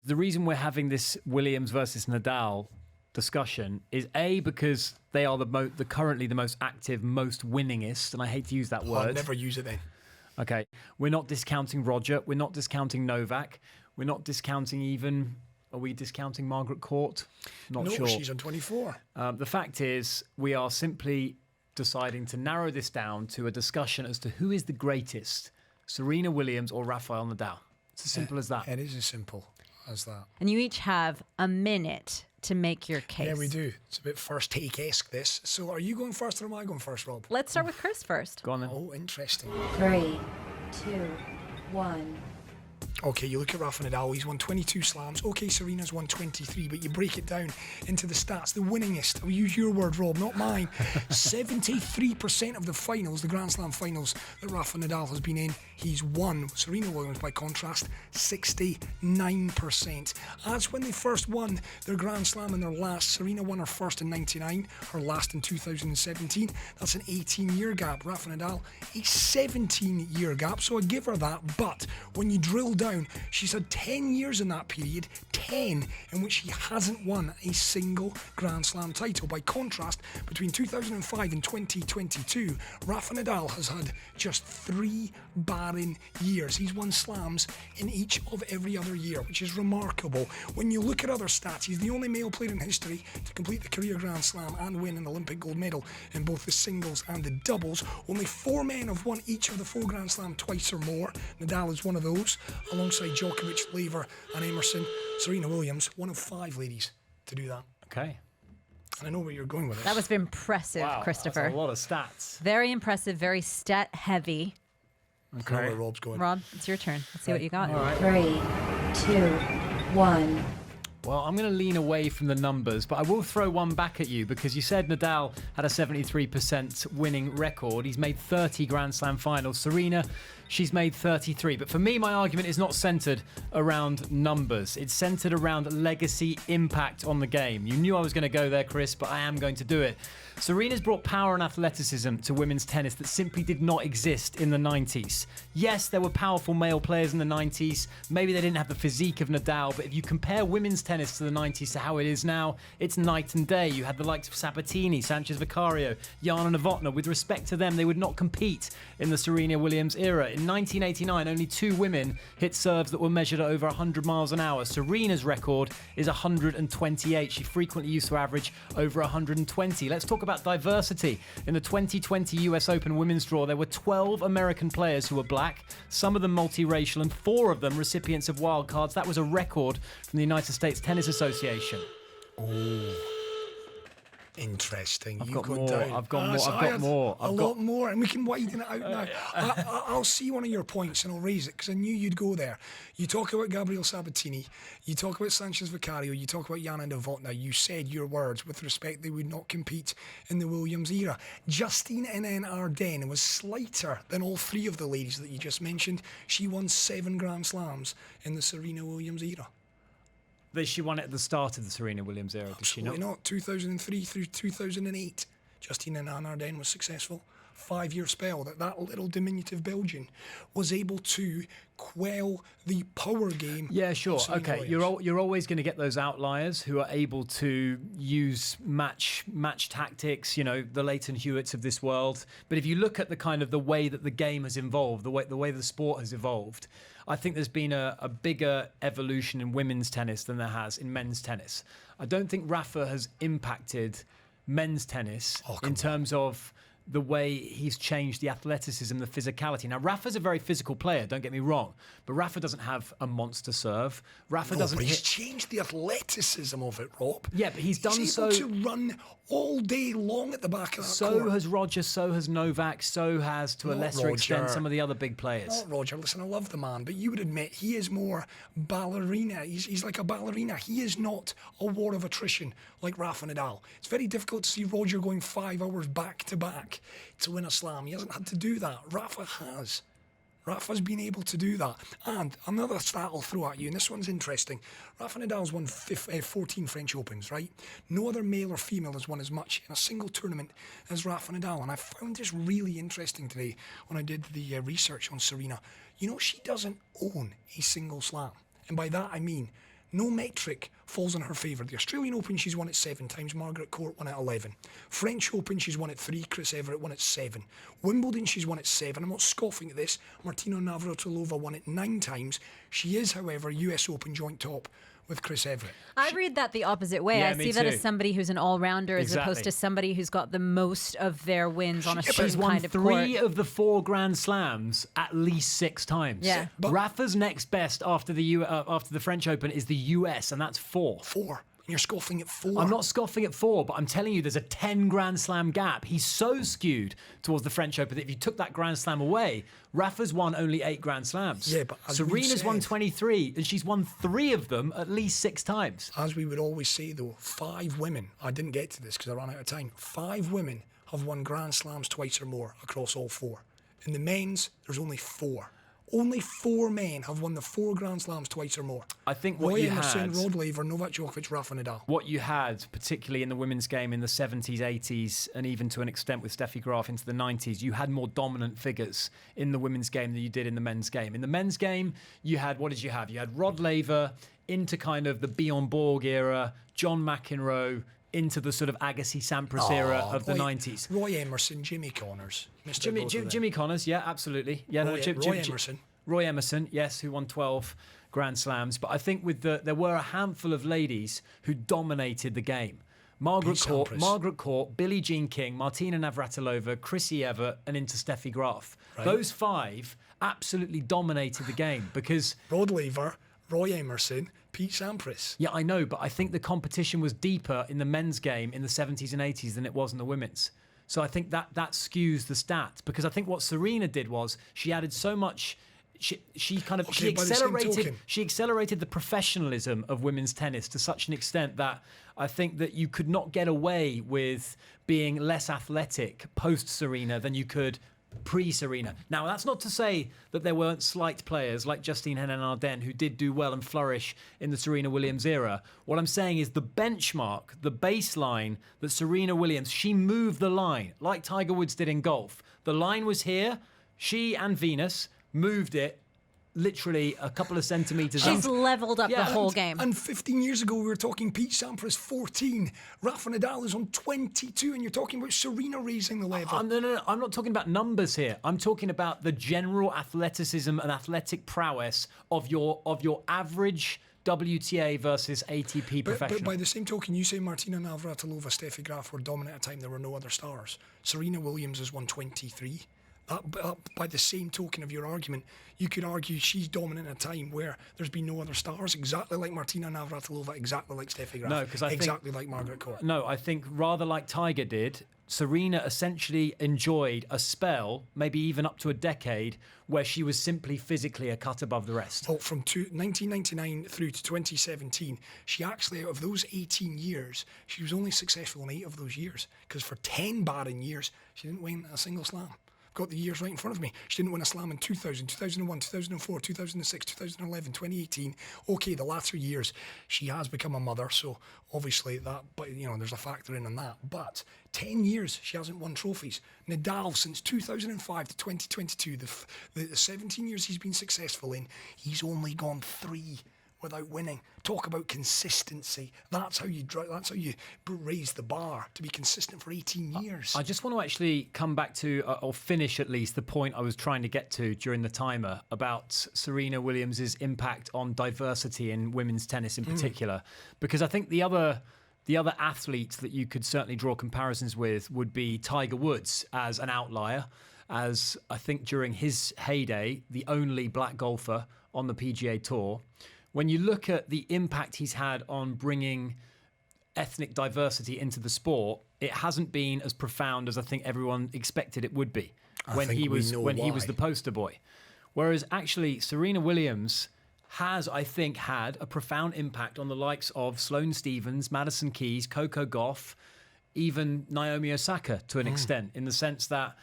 The reason we're having this Williams versus Nadal discussion is because they are currently the most active, most winningest, and I hate to use that word. I'll never use it then. Okay, we're not discounting Roger, we're not discounting Novak, we're not discounting even, are we discounting Margaret Court? Not sure. No, she's on 24. The fact is, we are simply deciding to narrow this down to a discussion as to who is the greatest, Serena Williams or Rafael Nadal. It's as simple as that. It is as simple as that. And you each have a minute to make your case. Yeah, we do. It's a bit first take-esque, this. So are you going first or am I going first, Rob? Let's start with Chris first. Go on then. Oh, interesting. 3, 2, 1. Okay, you look at Rafa Nadal, he's won 22 slams. Okay, Serena's won 23, but you break it down into the stats. The winningest, I'll use your word, Rob, not mine. 73% of the finals, the Grand Slam finals that Rafa Nadal has been in, he's won. Serena Williams, by contrast, 69%. That's when they first won their Grand Slam in their last. Serena won her first in 99, her last in 2017. That's an 18-year gap. Rafa Nadal, a 17-year gap, so I give her that. But when you drill down, she's had 10 years in that period, 10 in which she hasn't won a single Grand Slam title. By contrast, between 2005 and 2022, Rafa Nadal has had just 3 barren years. He's won slams in each of every other year, which is remarkable. When you look at other stats, he's the only male player in history to complete the career Grand Slam and win an Olympic gold medal in both the singles and the doubles. Only 4 men have won each of the 4 Grand Slam twice or more. Nadal is one of those, alongside Djokovic, Laver and Emerson. Serena Williams, one of 5 ladies to do that. Okay. And I know where you're going with this. That was impressive, Wow, Christopher. that's a lot of stats. Very impressive, very stat heavy. I know where Rob's going. Rob, it's your turn. Let's see what you got. All right. 3, 2, 1. Well, I'm going to lean away from the numbers, but I will throw one back at you because you said Nadal had a 73% winning record. He's made 30 Grand Slam finals. Serena, she's made 33. But for me, my argument is not centered around numbers. It's centered around legacy impact on the game. You knew I was going to go there, Chris, but I am going to do it. Serena's brought power and athleticism to women's tennis that simply did not exist in the 90s. Yes, there were powerful male players in the 90s. Maybe they didn't have the physique of Nadal, but if you compare women's tennis to the 90s to how it is now, it's night and day. You had the likes of Sabatini, Sanchez Vicario, Jana Novotná. With respect to them, they would not compete in the Serena Williams era. In 1989, only 2 women hit serves that were measured at over 100 miles an hour. Serena's record is 128. She frequently used to average over 120. Let's talk about diversity. In the 2020 US Open women's draw, there were 12 American players who were black, some of them multiracial, and 4 of them recipients of wildcards. That was a record from the United States Tennis Association. Oh, interesting. I've got more. A lot more, and we can widen it out now. I'll see one of your points and I'll raise it because I knew you'd go there. You talk about Gabriel Sabatini, you talk about Sanchez Vicario, you talk about Jana Novotná. You said your words with respect they would not compete in the Williams era. Justine N.N. Arden was slighter than all 3 of the ladies that you just mentioned. She won 7 Grand Slams in the Serena Williams era. She won it at the start of the Serena Williams era, did she not? Absolutely not. 2003 through 2008. Justine N.N. Arden was successful. 5-year spell that little diminutive Belgian was able to quell the power game. Yeah, sure. Okay, Williams. you're always going to get those outliers who are able to use match tactics. You know, the Leighton Hewitts of this world. But if you look at the kind of the way that the game has evolved, the way the sport has evolved, I think there's been a bigger evolution in women's tennis than there has in men's tennis. I don't think Rafa has impacted men's tennis in terms of the way he's changed the athleticism, the physicality. Now, Rafa's a very physical player, don't get me wrong, but Rafa doesn't have a monster serve. Rafa doesn't but he's changed the athleticism of it, Rob. Yeah, but he's done so. He's able to run all day long at the back of that So court. has Roger, so has Novak, so has, to a lesser extent, some of the other big players. Not Roger. Listen, I love the man, but you would admit he is more ballerina. He's like a ballerina. He is not a war of attrition like Rafa Nadal. It's very difficult to see Roger going 5 hours back to back to win a slam. He hasn't had to do that. Rafa has. Rafa's been able to do that. And another stat I'll throw at you, and this one's interesting. Rafa Nadal's won 14 French Opens, right? No other male or female has won as much in a single tournament as Rafa Nadal. And I found this really interesting today when I did the research on Serena. You know, she doesn't own a single slam. And by that I mean No metric falls in her favour. The Australian Open, she's won it 7 times. Margaret Court won it 11. French Open, she's won it 3. Chris Evert won it 7. Wimbledon, she's won it 7. I'm not scoffing at this. Martina Navratilova won it 9 times. She is, however, US Open joint top with Chris Evert. I read that the opposite way. Yeah, I me see that too. as somebody who's an all-rounder as Exactly. opposed to somebody who's got the most of their wins on a certain She's won kind of 3 court. of the 4 Grand Slams at least 6 times. Yeah. But- Rafa's next best after the French Open is the US, and that's 4. 4. And you're scoffing at 4. I'm not scoffing at 4, but I'm telling you there's a 10 Grand Slam gap. He's so skewed towards the French Open that if you took that Grand Slam away, Rafa's won only 8 Grand Slams. Yeah, but as we Serena's won said- 23, and she's won 3 of them at least 6 times. As we would always say, though, 5 women, I didn't get to this because I ran out of time, 5 women have won Grand Slams twice or more across all 4. In the men's, there's only 4. Only 4 men have won the 4 Grand Slams twice or more. I think what Roy you Emerson, had... Rod Laver, Novak Djokovic, Rafa Nadal. What you had, particularly in the women's game in the 70s, 80s, and even to an extent with Steffi Graf into the 90s, you had more dominant figures in the women's game than you did in the men's game. In the men's game, you had, what did you have? You had Rod Laver into kind of the Bjorn Borg era, John McEnroe, into the sort of Agassi Sampras era of the 90s. Roy Emerson, Jimmy Connors. Mr. both of them. Jimmy Connors, yeah, absolutely. Yeah, Roy Emerson. Roy Emerson, yes, who won 12 Grand Slams. But I think there were a handful of ladies who dominated the game. Margaret Court, Billie Jean King, Martina Navratilova, Chrissy Evert, and into Steffi Graf. Right. Those 5 absolutely dominated the game because... Rod Laver, Roy Emerson, Pete Sampras. Yeah, I know, but I think the competition was deeper in the men's game in the 70s and 80s than it was in the women's. So I think that skews the stats because I think what Serena did was she added so much... She accelerated the professionalism of women's tennis to such an extent that I think that you could not get away with being less athletic post Serena than you could pre-Serena. Now, that's not to say that there weren't slight players like Justine Henin-Ardenne who did do well and flourish in the Serena Williams era. What I'm saying is the benchmark, the baseline that Serena Williams, she moved the line like Tiger Woods did in golf. The line was here. She and Venus moved it literally a couple of centimetres. She's leveled up the whole game. And 15 years ago, we were talking Pete Sampras 14. Rafa Nadal is on 22, and you're talking about Serena raising the level. No, I'm not talking about numbers here. I'm talking about the general athleticism and athletic prowess of your average WTA versus ATP professional. But by the same token, you say Martina Navratilova, Steffi Graf were dominant at a time there were no other stars. Serena Williams has won 23. By the same token of your argument, you could argue she's dominant at a time where there's been no other stars, exactly like Martina Navratilova, exactly like Steffi Graf, No, because I exactly like Margaret Court. No, I think rather like Tiger did, Serena essentially enjoyed a spell, maybe even up to a decade, where she was simply physically a cut above the rest. Well, from 1999 through to 2017, she actually, out of those 18 years, she was only successful in 8 of those years, because for 10 barren years, she didn't win a single slam. Got the years right in front of me. She didn't win a slam in 2000, 2001, 2004, 2006, 2011, 2018. Okay, the latter years, she has become a mother, so obviously that, but there's a factor in that. But 10 years, she hasn't won trophies. Nadal, since 2005 to 2022, the 17 years he's been successful in, he's only gone 3 without winning. Talk about consistency. That's how you raise the bar to be consistent for 18 years. I just want to actually come back to, or finish at least, the point I was trying to get to during the timer about Serena Williams' impact on diversity in women's tennis in particular. Because I think the other athletes that you could certainly draw comparisons with would be Tiger Woods as an outlier, as I think during his heyday, the only black golfer on the PGA Tour. When you look at the impact he's had on bringing ethnic diversity into the sport, it hasn't been as profound as I think everyone expected it would be when he was the poster boy. Whereas actually Serena Williams has, I think, had a profound impact on the likes of Sloane Stephens, Madison Keys, Coco Gauff, even Naomi Osaka to an extent, in the sense that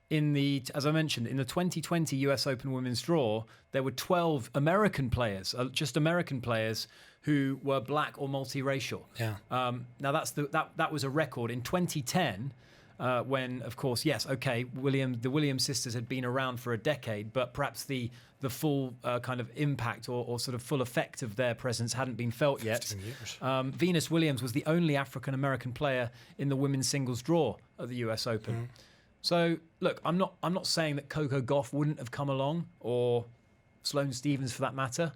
as I mentioned, in the 2020 US Open women's draw, there were 12 American players, just American players, who were black or multiracial. Yeah. Now that was a record. In 2010, when, of course, yes, okay, the Williams sisters had been around for a decade, but perhaps the full kind of impact or sort of full effect of their presence hadn't been felt yet. 15 years. Venus Williams was the only African-American player in the women's singles draw at the US Open. So, look, I'm not saying that Coco Gauff wouldn't have come along, or Sloane Stephens for that matter,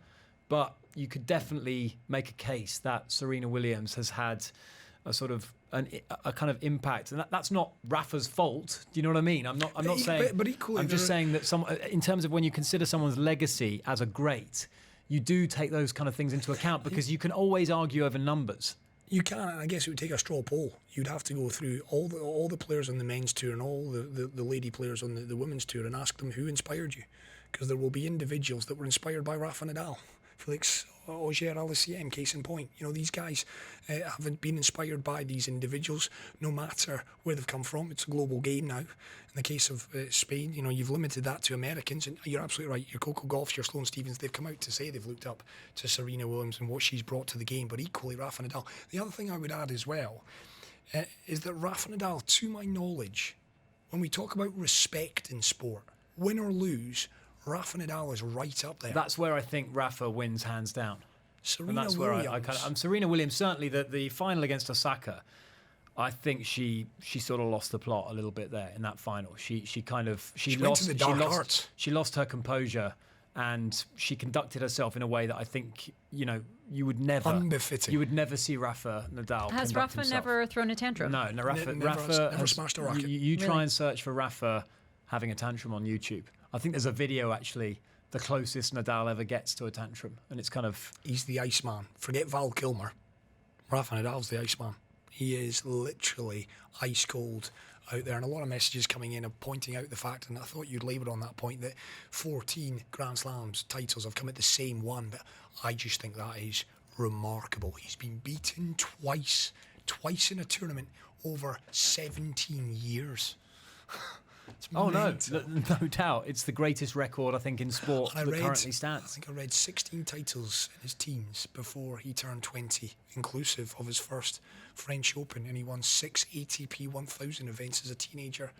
but you could definitely make a case that Serena Williams has had a sort of a kind of impact, and that's not Rafa's fault. Do you know what I mean? I'm not saying. But equally, I'm just saying that in terms of when you consider someone's legacy as a great, you do take those kind of things into account, because you can always argue over numbers. You can, and I guess it would take a straw poll. You'd have to go through all the players on the men's tour and all the lady players on the women's tour and ask them who inspired you, because there will be individuals that were inspired by Rafa Nadal, Felix Auger-Aliassime, case in point. You know, these guys haven't been inspired by these individuals, no matter where they've come from. It's a global game now. In the case of Spain, you know, you've limited that to Americans, and you're absolutely right. Your Coco Gauff, your Sloane Stephens, they've come out to say they've looked up to Serena Williams and what she's brought to the game, but equally Rafa Nadal. The other thing I would add as well is that Rafa Nadal, to my knowledge, when we talk about respect in sport, win or lose, Rafa Nadal is right up there. That's where I think Rafa wins hands down. Serena And that's Williams. where I kind of. Serena Williams, certainly the final against Osaka, I think she sort of lost the plot a little bit there in that final. She went to the dark arts. She lost her composure, and she conducted herself in a way that I think, you know, you would never Unbefitting. You would never see Rafa Nadal. Has conduct Rafa himself. never thrown a tantrum? No, Rafa Never has, smashed a racket. You try Really? and search for Rafa having a tantrum on YouTube. I think there's a video actually, the closest Nadal ever gets to a tantrum, and it's kind of. He's the Iceman. Forget Val Kilmer. Rafa Nadal's the Iceman. He is literally ice cold out there, and a lot of messages coming in of pointing out the fact, and I thought you'd labour on that point, that 14 Grand Slams titles have come at the same one, but I just think that is remarkable. He's been beaten twice in a tournament over 17 years. Oh no, no doubt. It's the greatest record, I think, in sport that currently I stands. think I read 16 titles in his teams before he turned 20, inclusive of his first French Open, and he won 6 ATP 1000 events as a teenager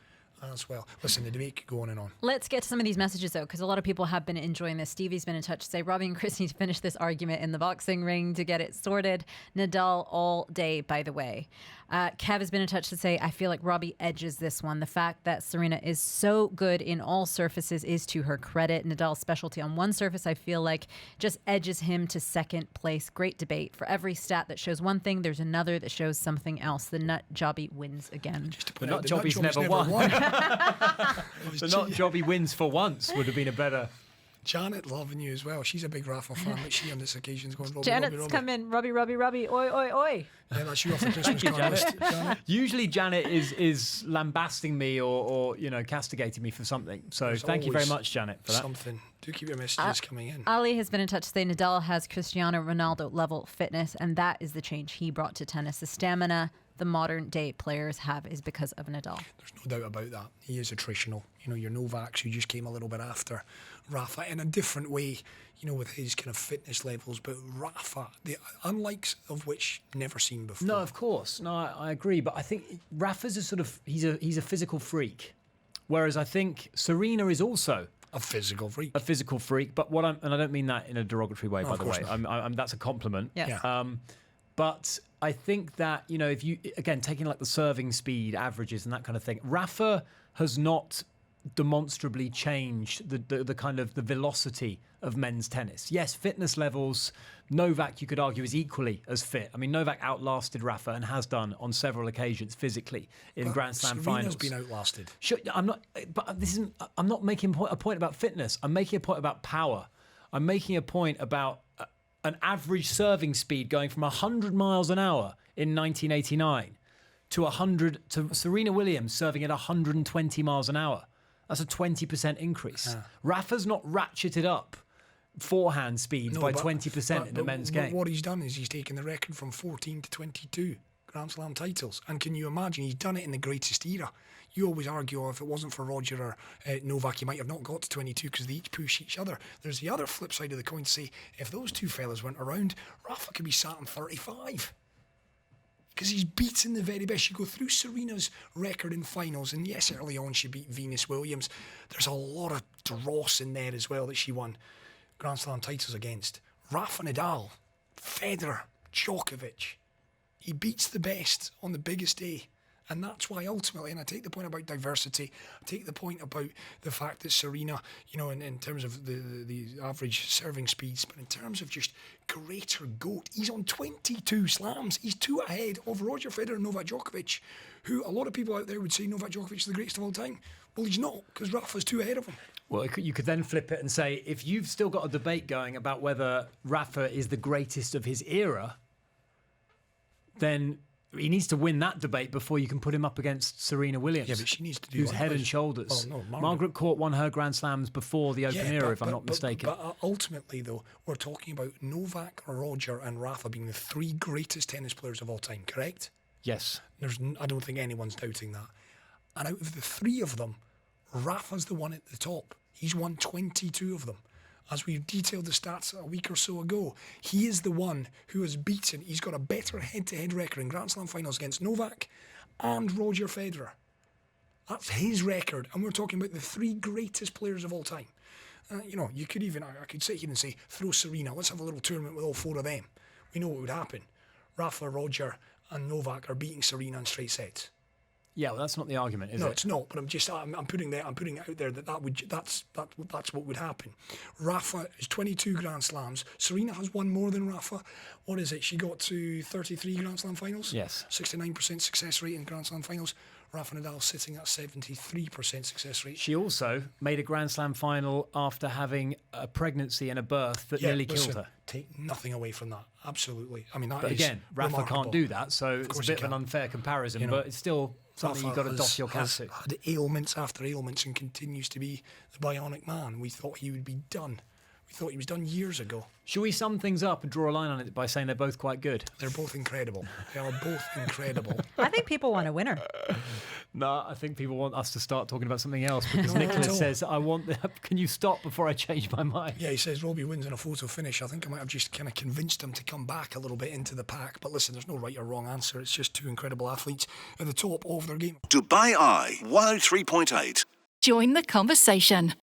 as well. Listen, the debate could go on and on. Let's get to some of these messages, though, because a lot of people have been enjoying this. Stevie's been in touch to say, Robbie and Chris need to finish this argument in the boxing ring to get it sorted. Nadal all day, by the way. Kev has been in touch to say, I feel like Robbie edges this one. The fact that Serena is so good in all surfaces is to her credit. Nadal's specialty on one surface, I feel like, just edges him to second place. Great debate. For every stat that shows one thing, there's another that shows something else. The nut jobby wins again. The nut jobby's never won. The nut jobby wins for once would have been a better. Janet loving you as well. She's a big Rafa fan, but she on this occasion is going, Robbie, Janet's Robbie, Robbie. come in. Robbie, Robbie, Robbie. Oi, oi, oi. Yeah, that's you off the Christmas you, card list, Janet. Usually Janet is lambasting me or you know, castigating me for something. So There's thank you very always much, Janet, for that. Something. Do keep your messages coming in. Ali has been in touch to say Nadal has Cristiano Ronaldo level fitness, and that is the change he brought to tennis. The stamina the modern day players have is because of Nadal. There's no doubt about that. He is attritional. You know, your Novaks, who just came a little bit after Rafa in a different way, you know, with his kind of fitness levels. But Rafa, the unlikes of which never seen before. No, of course. No, I agree. But I think Rafa's a sort of, he's a physical freak. Whereas I think Serena is also a physical freak. a physical freak. But and I don't mean that in a derogatory way, by of the course way. not. That's a compliment. Yes. Yeah. But I think that, you know, if you, again, taking like the serving speed averages and that kind of thing, Rafa has not demonstrably changed the kind of the velocity of men's tennis. Yes, fitness levels, Novak, you could argue, is equally as fit. I mean, Novak outlasted Rafa and has done on several occasions physically in Grand Slam finals. Serena's been outlasted. Sure, I'm not making a point about fitness. I'm making a point about power. I'm making a point about an average serving speed going from 100 miles an hour in 1989 to Serena Williams serving at 120 miles an hour. That's a 20% increase. Rafa's not ratcheted up forehand speeds by 20% in the men's game. What he's done is he's taken the record from 14 to 22 Grand Slam titles. And can you imagine, he's done it in the greatest era. You always argue, if it wasn't for Roger or Novak, he might have not got to 22 because they each push each other. There's the other flip side of the coin to say, if those two fellas weren't around, Rafa could be sat on 35. because he's beaten the very best. You go through Serena's record in finals, and yes, early on she beat Venus Williams. There's a lot of dross in there as well that she won Grand Slam titles against. Rafa Nadal, Federer, Djokovic. He beats the best on the biggest day. And that's why ultimately, and I take the point about diversity, I take the point about the fact that Serena, in terms of the average serving speeds, but in terms of just greater GOAT, he's on 22 slams. He's 2 ahead of Roger Federer and Novak Djokovic, who a lot of people out there would say Novak Djokovic is the greatest of all time. Well, he's not, because Rafa's 2 ahead of him. Well, you could then flip it and say, if you've still got a debate going about whether Rafa is the greatest of his era, then he needs to win that debate before you can put him up against Serena Williams. Yeah, but she needs to do who's head and shoulders. Well, no, Margaret Court won her Grand Slams before the Open era, if I'm not mistaken. But ultimately, though, we're talking about Novak, Roger and Rafa being the 3 greatest tennis players of all time, correct? Yes. I don't think anyone's doubting that. And out of the 3 of them, Rafa's the one at the top. He's won 22 of them. As we detailed the stats a week or so ago, he is the one who has beaten. He's got a better head-to-head record in Grand Slam finals against Novak and Roger Federer. That's his record, and we're talking about the 3 greatest players of all time. You could even, I could sit here and say, throw Serena, let's have a little tournament with all 4 of them. We know what would happen. Rafa, Roger and Novak are beating Serena in straight sets. Yeah, well, that's not the argument, is it? No, it's not. But I'm putting it out there that's what would happen. Rafa is 22 Grand Slams. Serena has won more than Rafa. What is it? She got to 33 Grand Slam finals. Yes. 69% success rate in Grand Slam finals. Rafa Nadal sitting at 73% success rate. She also made a Grand Slam final after having a pregnancy and a birth that nearly killed her. Take nothing away from that. Absolutely. I mean, that but is again, Rafa remarkable. can't do that, so it's a bit of an unfair comparison, but it's still something you've got to doff your cap to. Rafa had ailments after ailments and continues to be the bionic man. We thought he would be done. We thought he was done years ago. Should we sum things up and draw a line on it by saying they're both quite good? They're both incredible. They are both incredible. I think people want a winner. No, I think people want us to start talking about something else because Nicholas says, can you stop before I change my mind? Yeah, he says Robbie wins in a photo finish. I think I might have just kind of convinced him to come back a little bit into the pack. But listen, there's no right or wrong answer. It's just 2 incredible athletes at the top of their game. Dubai Eye 103.8. Join the conversation.